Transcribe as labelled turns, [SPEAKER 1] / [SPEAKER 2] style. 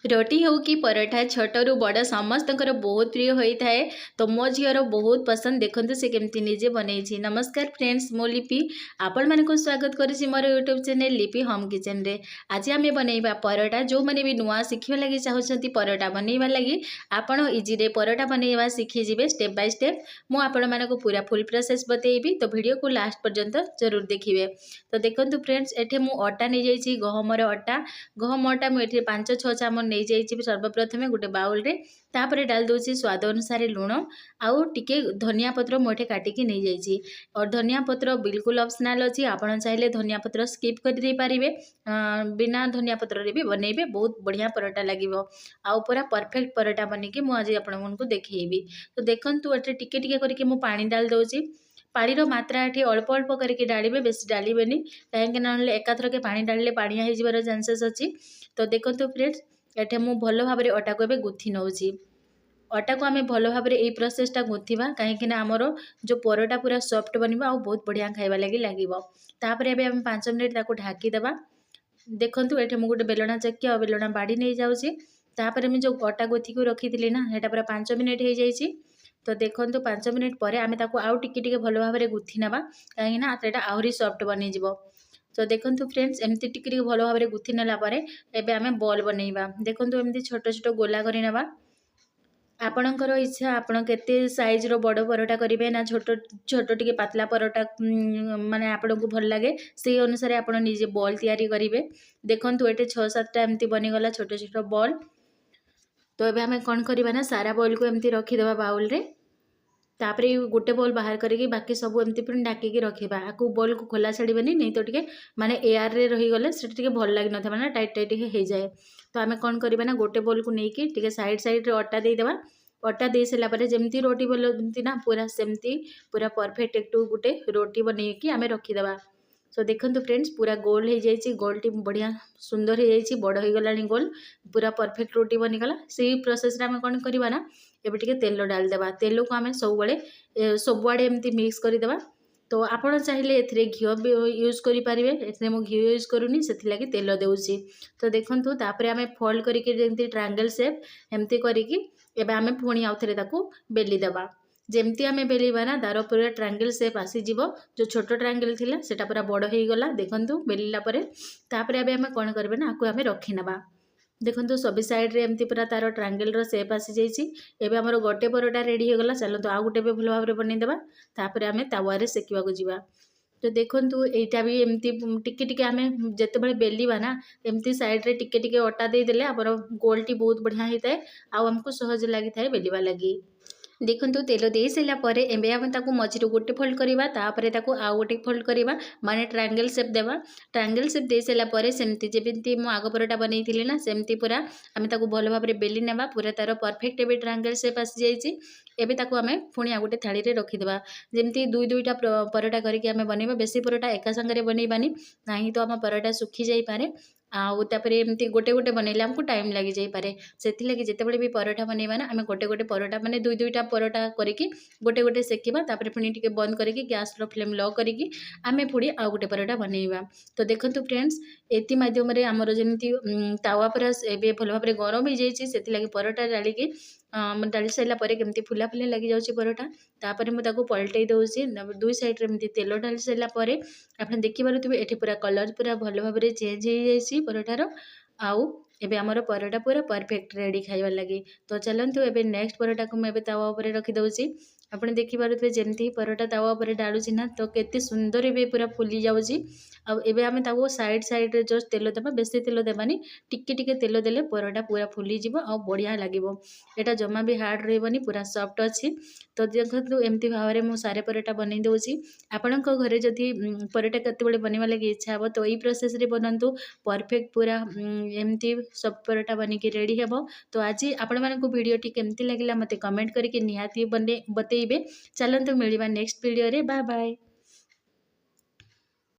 [SPEAKER 1] रोटी हो कि पराठा छोटू बड़ समस्त बहुत प्रिय होता है। तो मो झीर बहुत पसंद देखते से केमती निजे बनई। नमस्कार फ्रेंड्स, मो लिपि आपण मानक स्वागत करुँच मोर यूट्यूब चैनल लिपि होम किचन रे। आज आम बनइबा पराठा। जो मैंने भी नुआ शिखा लगी चाहते पराठा बनइबा लगी आपण इजी रे पराठा बनइबा शिखीजे स्टेप बाय स्टेप। मु आपण मानक पूरा फुल प्रोसेस बतेबी, तो वीडियो को लास्ट पर्यंत जरूर देखिए। तो देखो फ्रेंड्स, एठे मु अटा नहीं जाइए गहमर अटा। गहम अटा मुझे 5-6 चामच नहीं जाइए। सर्वप्रथमे गोटे बाउल रे तापर डाल दूसरी स्वाद अनुसार लुण आउ टिके धनिया पत्र मुझे काटिकी नहीं जाइए। और धनिया पत्र बिल्कुल ऑप्शनल अच्छी, आपड़ चाहिए धनिया पत्र स्किप कर दे पारिबे। बिना धनिया पत्र रे भी बनइबे, बहुत बढ़िया पराठा लगिवो। आउ पूरा परफेक्ट पराठा बनिकी मु आज आपको देखैबी। तो देखंतु एटे टिके टिके करके मु पानी डाल दउची। पानी मात्रा ये अल्प अल्प करके डालिबे, बेसी डालिबेनी, कहीं ना एकाथर के पानी डाले पानिया हो चांसेस अच्छी। तो देखो फ्रेंड्स, एठे मु भल भाव में अटा को एबे गुथी नउची। अटा को आम भल भाव में यही प्रोसेसटा गुंथिबा, कहीं आमर जो परोटा पूरा सॉफ्ट बनवा और बहुत बढ़िया खाइबा लगी लगिवो। तापर एबे हम 5 मिनिट ताको ढाकी देबा। देखंतु एठे मु गोटे बेलना चक्की और बेलना बाड़ी नहीं जाउची। तापर मैं जो अटा गुथी को रखी ना, हेटा पूरा 5 मिनिट हो जाइए। तो देखो 5 मिनिट पर आम ताको आउ टिके भल भाव में गुथी नवा, कहीं आहरी सॉफ्ट बनी जिवो। तो देखो फ्रेंड्स, एमती टिके भल भाव में गुथी नेला परे एबे आमे बॉल बनइबा। देखो एमती छोट छोट गोला करी नेबा। आपणकर इच्छा, आपण केते साइज रो बड़ परोटा करेंगे ना छोट छोट टिके पतला परोटा माने आपन को भल लगे से अनुसार आपण निजे बॉल तैयारी करेंगे। देखंतु एटे 6-7टा एमती बनीगला छोट छोट बॉल। तो एबे आमे कौन करबा ना, सारा बॉल को एमती रखीदेवा बाउल रे। तापर गोटे बॉल बाहर करके बाकी सब एमती फिर ढाकिकी रखा। आपको बॉल को खोला छाड़बेनी, नहीं तो टे माने एयर रे रहीगले से भल लग न था, टाइट टाइट हो जाए। तो आम कौन करबा ना, गोटे बॉल को लेकिन टे साइड साइड रे अटा देदेबा। अटा दे सारापर जमती रोटी बोलती ना पूरा सेमती पूरा परफेक्ट एक गोटे रोटी बनईकी आम रखीदेवा। तो देखो फ्रेंड्स, पूरा गोल हो जाइए। गोल टी बढ़िया सुंदर हो जाइए, बड़ हो गला गोल, पूरा परफेक्ट रोटी बनीगला। से प्रोसेस आम कौन करवा ना, एबे टिके तेल डालदेवा। तेल को आम सबुआड़े एमती मिक्स करदेवा। तो आपड़ चाहिए ए घी भी यूज करेंगे, ए मु घी यूज करूनी से लगी तेल देउची। तो देखंतु तापर आम फोल्ड करके जमती ट्रायंगल शेप एमती करके एबे आम पुणी आउ थे बेली देवा। जमती आम बेलिबा ना, तार पूरा ट्रायंगल शेप आसीजिव। जो छोट ट्रायंगल थिला सेटा पूरा बड़ हो गला। देखंतु बेलिला परे तापर एबे आम कौन करबे ना, आकु आम रखी नबा। देखो सभी साइड रे एमती पूरा तार ट्रायंगल रो शेप आसी जाइए। एबे हमर गोटे परोटा रेडी हो गला। चलो तो आउ गोटे भी भल भाव में बनईदेवा। तापर आम तावा रे सेकिबा को जीवा। तो देखंतु एटा भी एमती टिके टिके आम जते बेले बेलिबा ना, एमती साइड रे टिके टिके अटा दे देले हमर गोल टी बहुत बढ़िया होता है। आउ हमको सहज लगी थाए बेलिबा लगी। देखंतु तेल दे सारा पर एबे हम ताकू मझिरु गोटे फोल्ड करवा, तापर ताकू आउ गोटे फोल्ड करवा, माने ट्रायंगल शेप देवा। ट्रायंगल शेप दे सारा पर सेमती जेमती मु आग परोटा बनईथिली ना, सेमती पूरा आम ताकू भल भाव में बेली नेबा। पूरा तार परफेक्ट एबे ट्रायंगल शेप आसी जाइए। एबे ताकू आम पुणी आ गोटे थाली रे रखीदेवा। जमती दुई दुईटा परोटा करके आम बनइबा। बेसी परोटा एका संगे बनइबानी, नहीं तो आम परोटा सुखी जाई पारे। आउ तापरे एमती गोटे गोटे बनइले हमको टाइम लगी जाई पारे। सेति लगी जेतेबेले भी परोटा बनइबा ना, आम गोटे गोटे परोटा माने दुई दुईटा परोटा करके गोटे गोटे सेकिबा। तापरे पुणी टिके बंद करके गैस रो फ्लेम लो करके आम पुणी आउ गोटे परोटा बनइबा। तो देखंतु फ्रेंड्स, एति माध्यम रे हमर जेमती तावा पर एबे भल भाव में गरम हो जाइए। सेति लगी परोटा डालिकी डाली सारा पर केमती फुला फुला लगी जाउची परोटा। तापर मुझे पलटई दउची। दुई साइड रे एमती तेल डाली सारा पर आप देखि पारुथिबे एठी पूरा कलर पूरा भल भाव में चेंज हो जाइए परोटार। आउ एबे हमर परोटा पूरा परफेक्ट रेडी खाइबार लगी। तो चलतु एबे नेक्स्ट परोटा को मुझे तावा ऊपर रखी दउची। आप देखि पारुथिबे जेमती परोटा तावा ऊपर डालुची ना, तो केते सुंदर एबे पूरा फुली जाउची। अब एबे आमे ताको साइड साइड रे जस्ट तेल देबा, बेसी तेल देबानी, टिके टिके तेल देले परोटा पूरा फुली जिवो आ बढ़िया लागिवो। एटा जमा भी हार्ड रहबनी, पूरा सॉफ्ट अच्छी। तो देखो एमती भाव में मु सारे परोटा बनई दउची। आपणक घरे जदि परोटा केतेबेले बनवा लगी इच्छा हो, तो यही प्रोसेस रे बनंतु, परफेक्ट पूरा एमती सब परोटा बनिकी रेडी हेबो। तो आज आपण मानकु वीडियोटी केमती लागिला मते कमेंट करके निहाती बने बतेइबे। चलंतु मिलिबा नेक्स्ट वीडियो रे। Bye bye.